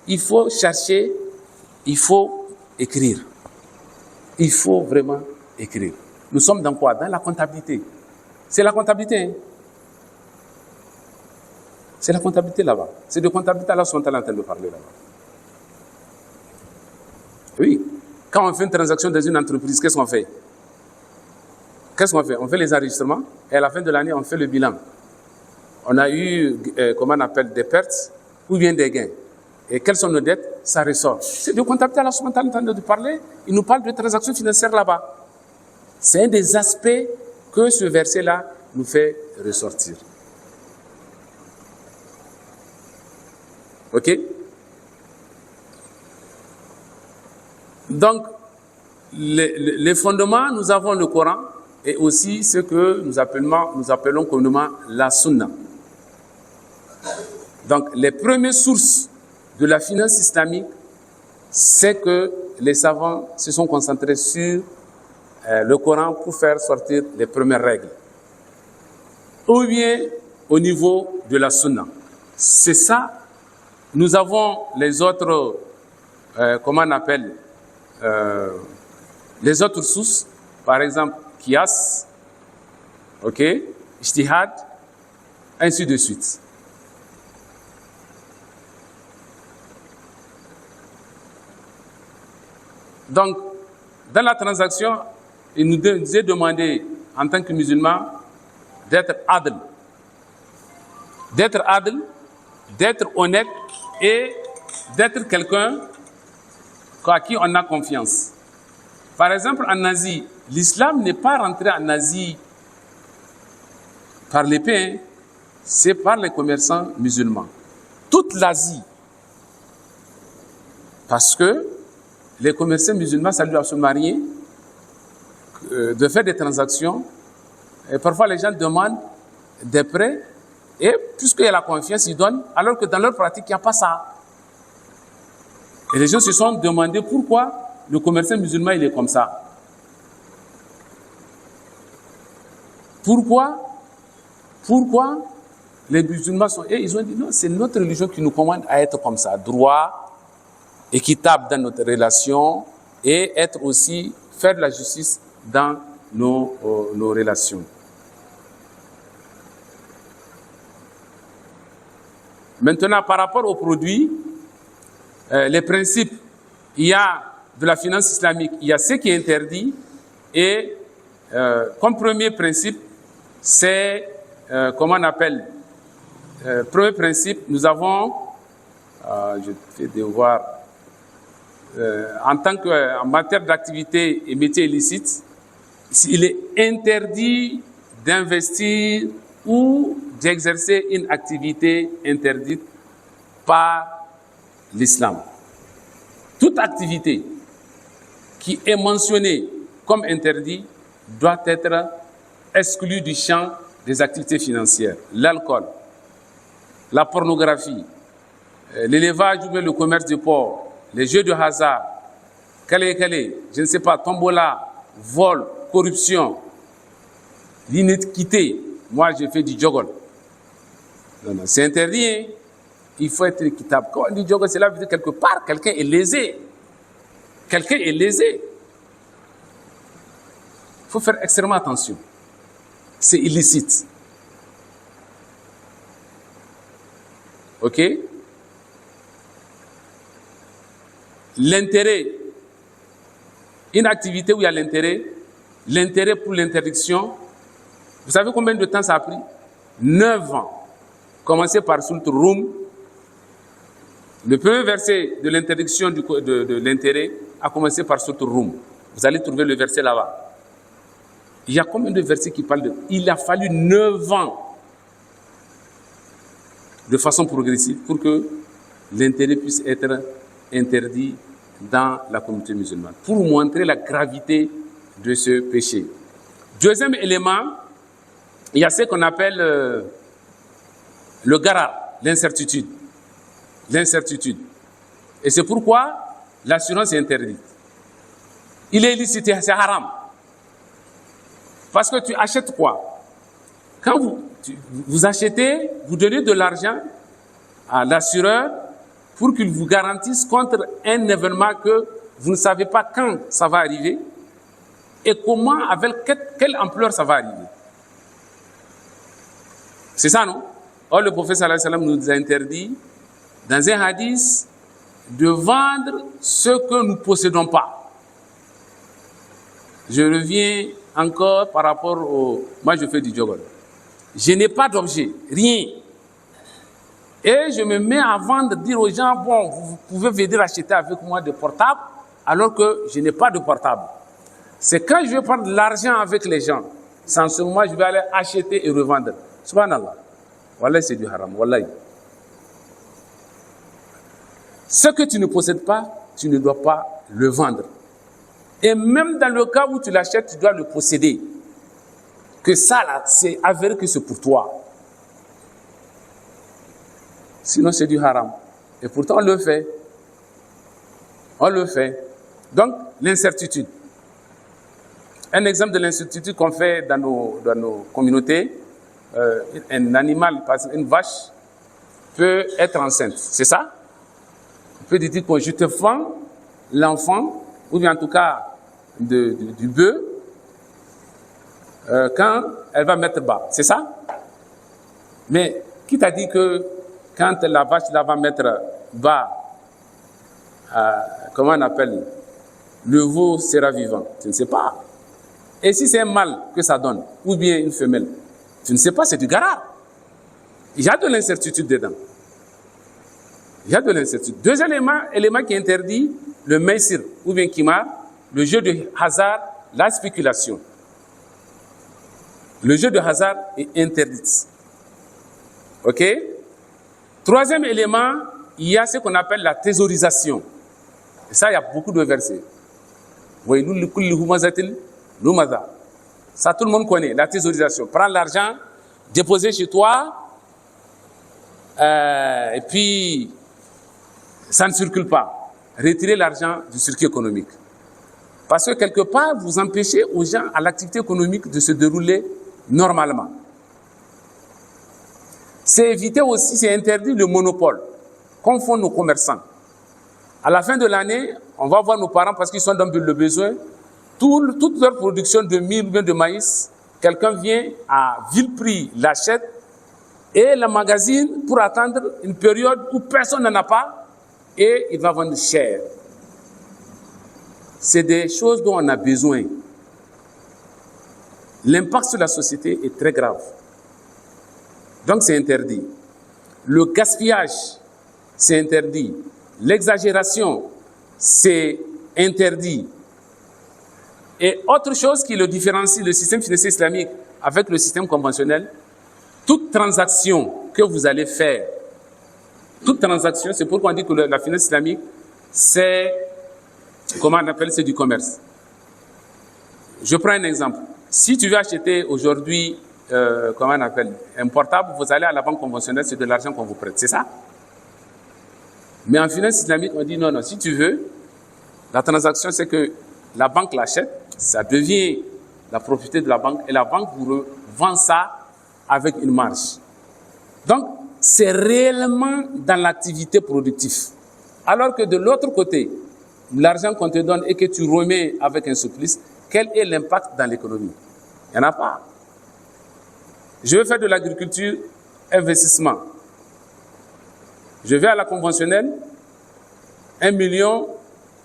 il faut chercher, il faut écrire. Il faut vraiment écrire. Nous sommes dans quoi? Dans la comptabilité. C'est la comptabilité. Hein? C'est la comptabilité là-bas. C'est de comptabilité, Allah subhanahu wa ta'ala est en train de parler là-bas. Oui. Quand on fait une transaction dans une entreprise, qu'est-ce qu'on fait? Qu'est-ce qu'on fait? On fait les enregistrements et à la fin de l'année, on fait le bilan. On a eu, comment on appelle, des pertes ou bien des gains. Et quelles sont nos dettes? Ça ressort. C'est de comptabilité, Allah subhanahu wa ta'ala est en train de parler. Il nous parle de transactions financières là-bas. C'est un des aspects que ce verset-là nous fait ressortir. OK? Donc, les fondements, nous avons le Coran et aussi ce que nous appelons communément la Sunna. Donc, les premières sources de la finance islamique c'est que les savants se sont concentrés sur le Coran pour faire sortir les premières règles. Ou bien au niveau de la Sunna. C'est ça. Nous avons les autres, comment on appelle, les autres sources, par exemple, Qiyas, ok, Ijtihad, ainsi de suite. Donc, dans la transaction, il nous est demandé, en tant que musulmans, d'être adl, d'être honnête et d'être quelqu'un à qui on a confiance. Par exemple, en Asie, l'islam n'est pas rentré en Asie par l'épée, c'est par les commerçants musulmans. Toute l'Asie. Parce que les commerçants musulmans, ça doit se marier, de faire des transactions. Et parfois, les gens demandent des prêts. Et puisqu'il y a la confiance, ils donnent, alors que dans leur pratique, il n'y a pas ça. Et les gens se sont demandé pourquoi le commerçant musulman, il est comme ça. Pourquoi les musulmans sont... Et ils ont dit, non, c'est notre religion qui nous commande à être comme ça, droit, équitable dans notre relation et être aussi, faire de la justice dans nos relations. Maintenant, par rapport aux produits, les principes, il y a de la finance islamique, il y a ce qui est interdit et comme premier principe, c'est, comment on appelle, premier principe, nous avons, je fais devoir, en matière d'activité et métiers illicites, il est interdit d'investir ou d'exercer une activité interdite par l'islam. Toute activité qui est mentionnée comme interdite doit être exclue du champ des activités financières. L'alcool, la pornographie, l'élevage ou le commerce de porc, les jeux de hasard, je ne sais pas, tombola, vol, corruption, l'iniquité. Moi, j'ai fait du jogol. Non, c'est interdit. Hein? Il faut être équitable. Quand on dit jogol, c'est là veut dire quelque part, quelqu'un est lésé. Quelqu'un est lésé. Il faut faire extrêmement attention. C'est illicite. OK? L'intérêt, une activité où il y a l'intérêt pour l'interdiction, vous savez combien de temps ça a pris? 9 ans. Commencez par Sourate Rum. Le premier verset de l'interdiction de l'intérêt a commencé par Sourate Rum. Vous allez trouver le verset là-bas. Il y a combien de versets qui parlent de... Il a fallu 9 ans de façon progressive pour que l'intérêt puisse être interdit dans la communauté musulmane, pour montrer la gravité de ce péché. Deuxième élément, il y a ce qu'on appelle le garar, l'incertitude. L'incertitude. Et c'est pourquoi l'assurance est interdite. Il est illicite, c'est haram. Parce que tu achètes quoi? Quand vous achetez, vous donnez de l'argent à l'assureur pour qu'il vous garantisse contre un événement que vous ne savez pas quand ça va arriver et comment, avec quelle ampleur ça va arriver. C'est ça, non? Or, le prophète sallallahu alayhi wa sallam nous a interdit, dans un hadith, de vendre ce que nous ne possédons pas. Je reviens encore par rapport au... Moi, je fais du jogol. Je n'ai pas d'objet, rien. Et je me mets à vendre, dire aux gens, bon, vous pouvez venir acheter avec moi des portables, alors que je n'ai pas de portable. C'est quand je vais prendre de l'argent avec les gens, sans ce moment, je vais aller acheter et revendre. Subhanallah. Wallahi, c'est du haram. Wallahi. Ce que tu ne possèdes pas, tu ne dois pas le vendre. Et même dans le cas où tu l'achètes, tu dois le posséder. Que ça, là, c'est avéré que c'est pour toi. Sinon, c'est du haram. Et pourtant, on le fait. On le fait. Donc, l'incertitude. Un exemple de l'incertitude qu'on fait dans nos communautés, un animal, par exemple, une vache, peut être enceinte. C'est ça? On peut dire que je te vends l'enfant, ou bien en tout cas du bœuf, quand elle va mettre bas. C'est ça? Mais qui t'a dit que quand la vache là, va mettre bas, comment on appelle, le veau sera vivant? Tu ne sais pas. Et si c'est un mâle que ça donne, ou bien une femelle, tu ne sais pas, c'est du garage. Il y a de l'incertitude dedans. Il y a de l'incertitude. Deuxième élément qui interdit, le maïsir, ou bien kimar, le jeu de hasard, la spéculation. Le jeu de hasard est interdit. OK? Troisième élément, il y a ce qu'on appelle la thésaurisation. Et ça, il y a beaucoup de versets. Ça, tout le monde connaît, la thésaurisation. Prends l'argent, déposer chez toi, et puis ça ne circule pas. Retirer l'argent du circuit économique. Parce que quelque part, vous empêchez aux gens, à l'activité économique, de se dérouler normalement. C'est éviter aussi, c'est interdit le monopole, comme font nos commerçants. À la fin de l'année, on va voir nos parents parce qu'ils sont dans le besoin. Toute leur production de mil ou bien de maïs, quelqu'un vient à vil prix, l'achète et la magasine pour attendre une période où personne n'en a pas et il va vendre cher. C'est des choses dont on a besoin. L'impact sur la société est très grave. Donc c'est interdit. Le gaspillage, c'est interdit. L'exagération, c'est interdit. Et autre chose qui le différencie, le système financier islamique avec le système conventionnel, toute transaction que vous allez faire, toute transaction, c'est pourquoi on dit que la finance islamique, c'est, comment on appelle, c'est du commerce. Je prends un exemple. Si tu veux acheter aujourd'hui, comment on appelle, un portable, vous allez à la banque conventionnelle, c'est de l'argent qu'on vous prête, c'est ça? Mais en finance islamique, on dit non, si tu veux, la transaction, c'est que la banque l'achète, ça devient la propriété de la banque et la banque vous vend ça avec une marge. Donc, c'est réellement dans l'activité productive. Alors que de l'autre côté, l'argent qu'on te donne et que tu remets avec un supplice, quel est l'impact dans l'économie? Il n'y en a pas. Je veux faire de l'agriculture investissement. Je vais à la conventionnelle, 1 million,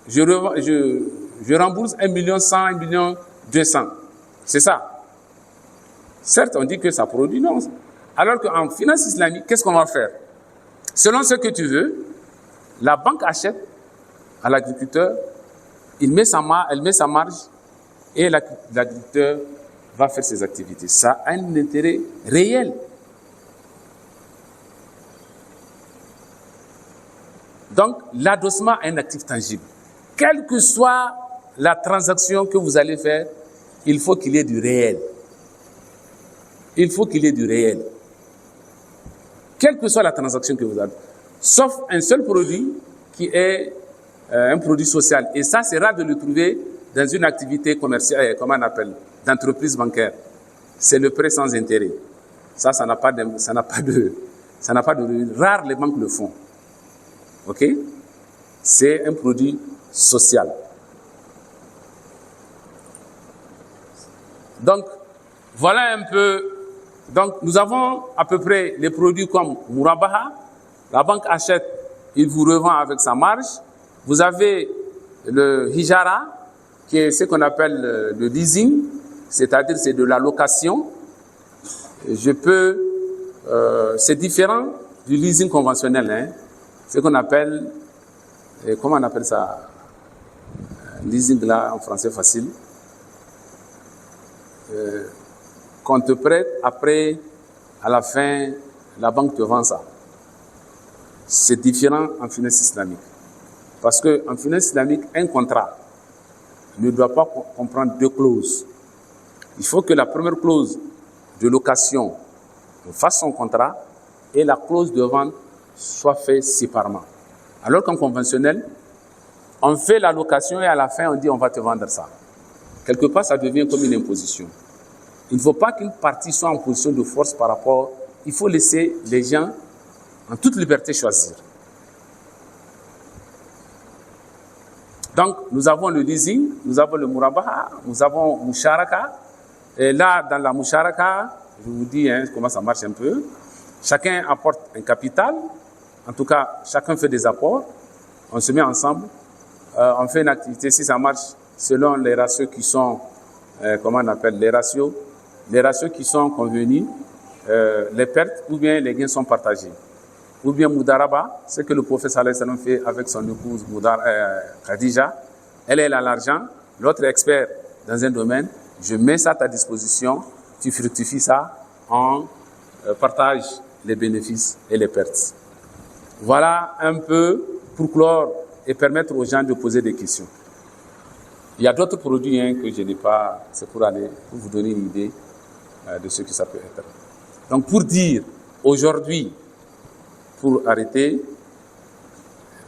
je rembourse 1 million 100, 1 million 200. C'est ça. Certes, on dit que ça produit, non. Alors qu'en finance islamique, qu'est-ce qu'on va faire? Selon ce que tu veux, la banque achète à l'agriculteur, elle met sa marge et l'agriculteur va faire ses activités. Ça a un intérêt réel. Donc, l'adossement est un actif tangible. Quelle que soit la transaction que vous allez faire, il faut qu'il y ait du réel. Il faut qu'il y ait du réel. Quelle que soit la transaction que vous avez. Sauf un seul produit qui est un produit social. Et ça, c'est rare de le trouver dans une activité commerciale, comment on appelle, d'entreprise bancaire. C'est le prêt sans intérêt. Ça n'a pas de rare les banques le font. OK? C'est un produit social. Donc, voilà un peu. Donc, nous avons à peu près les produits comme Murabaha. La banque achète, il vous revend avec sa marge. Vous avez le Hijara, qui est ce qu'on appelle le leasing, c'est-à-dire c'est de la location. C'est différent du leasing conventionnel, hein. Ce qu'on appelle, comment on appelle ça? Leasing là, en français facile. Qu'on te prête, après, à la fin, la banque te vend ça. C'est différent en finance islamique. Parce qu'en finance islamique, un contrat ne doit pas comprendre deux clauses. Il faut que la première clause de location fasse son contrat et la clause de vente soit faite séparément. Alors qu'en conventionnel, On fait la location et à la fin, on dit on va te vendre ça. Quelque part, ça devient comme une imposition. Il ne faut pas qu'une partie soit en position de force par rapport... Il faut laisser les gens en toute liberté choisir. Donc, nous avons le leasing, nous avons le murabaha, nous avons musharaka. Et là, dans la musharaka, je vous dis comment ça marche un peu. Chacun apporte un capital. En tout cas, chacun fait des apports. On se met ensemble. On fait une activité, si ça marche, selon les ratios qui sont, comment on appelle, les ratios qui sont convenus, les pertes ou bien les gains sont partagés. Ou bien Moudaraba, ce que le prophète sallallahu alayhi wa sallam fait avec son épouse Khadija. Elle a l'argent, l'autre est expert dans un domaine. Je mets ça à ta disposition, tu fructifies ça, on partage les bénéfices et les pertes. Voilà un peu pour clore et permettre aux gens de poser des questions. Il y a d'autres produits que je n'ai pas, c'est pour vous donner une idée de ce que ça peut être. Donc pour dire, aujourd'hui, pour arrêter,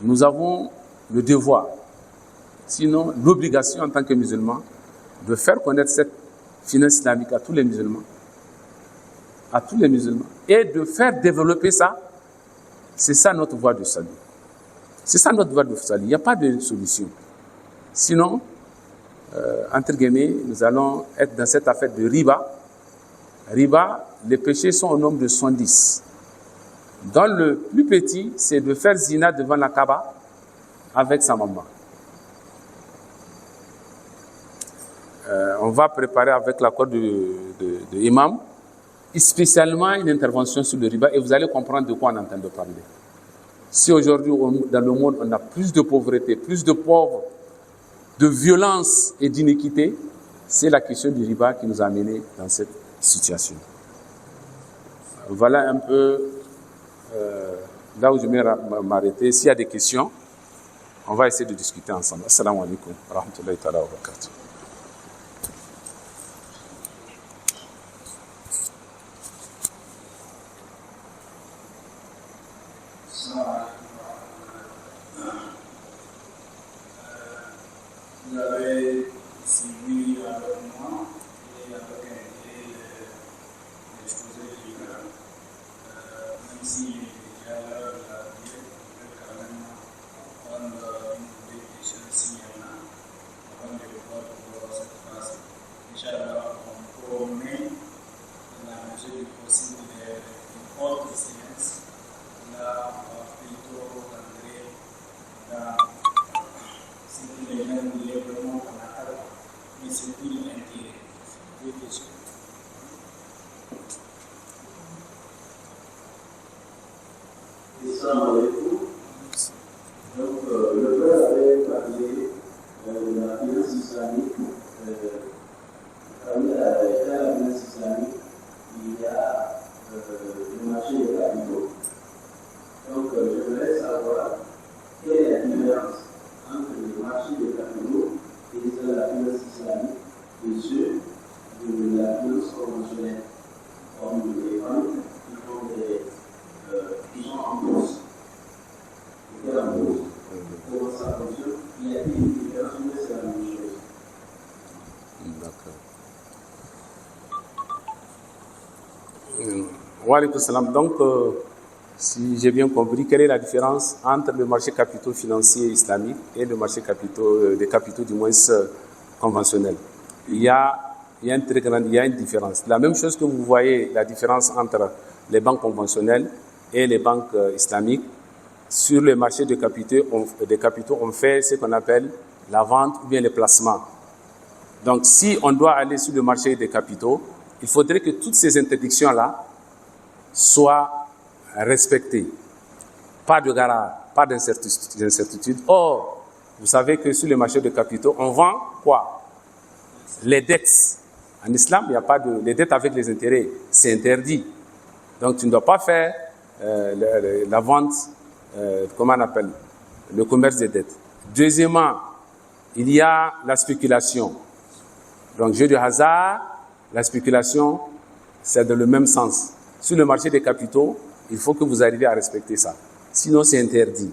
nous avons le devoir, sinon l'obligation en tant que musulmans, de faire connaître cette finance islamique à tous les musulmans, et de faire développer ça. C'est ça notre voie de salut. C'est ça notre voie de salut. Il n'y a pas de solution. Sinon, entre guillemets, nous allons être dans cette affaire de riba. Riba, les péchés sont au nombre de 110. Dans le plus petit, c'est de faire zina devant la Kaaba avec sa maman. On va préparer avec l'accord de l'imam, spécialement une intervention sur le riba, et vous allez comprendre de quoi on est en train de parler. Si aujourd'hui, dans le monde, on a plus de pauvreté, plus de pauvres, de violence et d'iniquité, c'est la question du riba qui nous a amenés dans cette situation. Voilà un peu là où je vais m'arrêter. S'il y a des questions, on va essayer de discuter ensemble. Assalamu alaikum wa rahmatullahi wa barakatuh. Vous avez suivi avec moi et avec l'exposé général. Même si déjà l'heure de la vie, on peut quand même prendre une question s'il y en a, avant de pouvoir pour cette phase. Déjà, on promet, dans la mesure du possible, une haute séance. Là, on va plutôt rentrer dans ce que les gens voulaient vraiment qu'on attende, mais c'est plus l'intérêt. Deux questions. Assalamu alaikum. Donc, le frère avait parlé de la finance islamique. Dans la finance islamique, il y a le marché des capitaux. Donc, je voudrais savoir quelle est la différence entre le marché des capitaux et la finance islamique et ceux de la finance conventionnelle, comme les banques qui sont en bourse. Comment ça fonctionne? Il y a une différence, mais c'est la même chose. D'accord. Wa alaykoum salam. Donc, si j'ai bien compris, quelle est la différence entre le marché capitaux financier islamique et le marché des capitaux du moins conventionnel? Il y a une différence. La même chose que vous voyez, la différence entre les banques conventionnelles et les banques islamiques. Sur le marché des capitaux, on fait ce qu'on appelle la vente ou bien les placements. Donc, si on doit aller sur le marché des capitaux, il faudrait que toutes ces interdictions-là soient respectées. Pas de garage, pas d'incertitude. Or, vous savez que sur le marché des capitaux, on vend quoi? Les dettes. En islam, il n'y a pas de... Les dettes avec les intérêts, c'est interdit. Donc, tu ne dois pas faire la vente... comment on appelle, le commerce des dettes. Deuxièmement, il y a la spéculation. Donc, jeu de hasard, la spéculation, c'est dans le même sens. Sur le marché des capitaux, il faut que vous arriviez à respecter ça. Sinon, c'est interdit.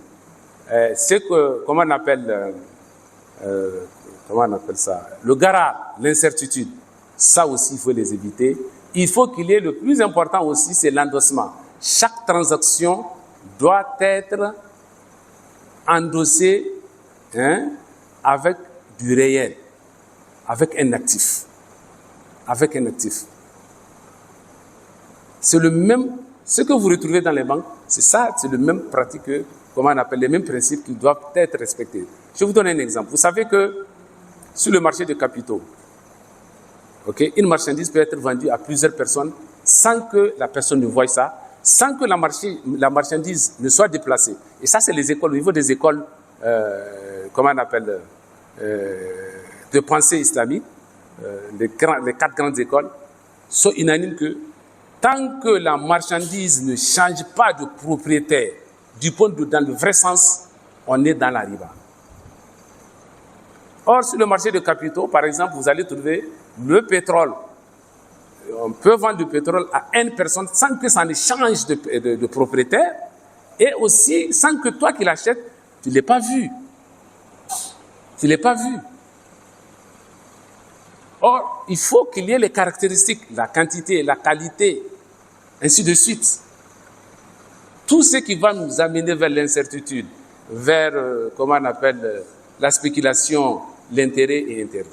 C'est que, comment on appelle ça, le gara, l'incertitude. Ça aussi, il faut les éviter. Il faut qu'il y ait le plus important aussi, c'est l'endossement. Chaque transaction doit être endossée avec du réel, avec un actif. Avec un actif. C'est le même, ce que vous retrouvez dans les banques, c'est ça, c'est le même pratique, comment on appelle, les mêmes principes qui doivent être respectés. Je vais vous donner un exemple. Vous savez que sur le marché des capitaux, une marchandise peut être vendue à plusieurs personnes sans que la personne ne voie ça, sans que la marchandise ne soit déplacée. Et ça, c'est les écoles, au niveau des écoles, comment on appelle, de pensée islamique, les 4 grandes écoles, sont unanimes que tant que la marchandise ne change pas de propriétaire, dans le vrai sens, on est dans la riba. Or, sur le marché de capitaux, par exemple, vous allez trouver le pétrole. On peut vendre du pétrole à une personne sans que ça ne change de propriétaire et aussi sans que toi qui l'achètes, tu ne l'aies pas vu. Tu ne l'aies pas vu. Or, il faut qu'il y ait les caractéristiques, la quantité, la qualité, ainsi de suite. Tout ce qui va nous amener vers l'incertitude, vers, comment on appelle, la spéculation, l'intérêt est interdit.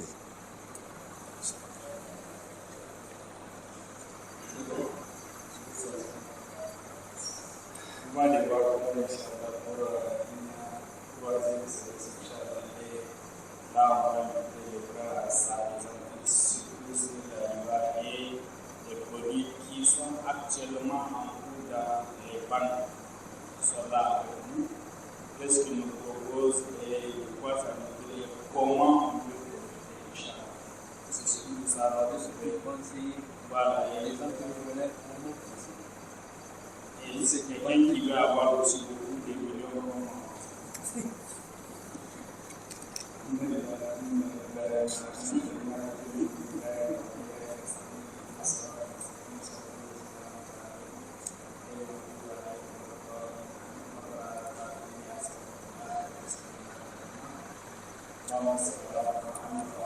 Actuellement en cours dans les banques sont là avec nous. Qu'est-ce qu'ils nous proposent et de quoi ça nous dit, comment on peut profiter. C'est ce que nous avons dit. Voilà, et les entrepreneurs et c'est quelqu'un qui veut avoir aussi beaucoup de millions. Vamos a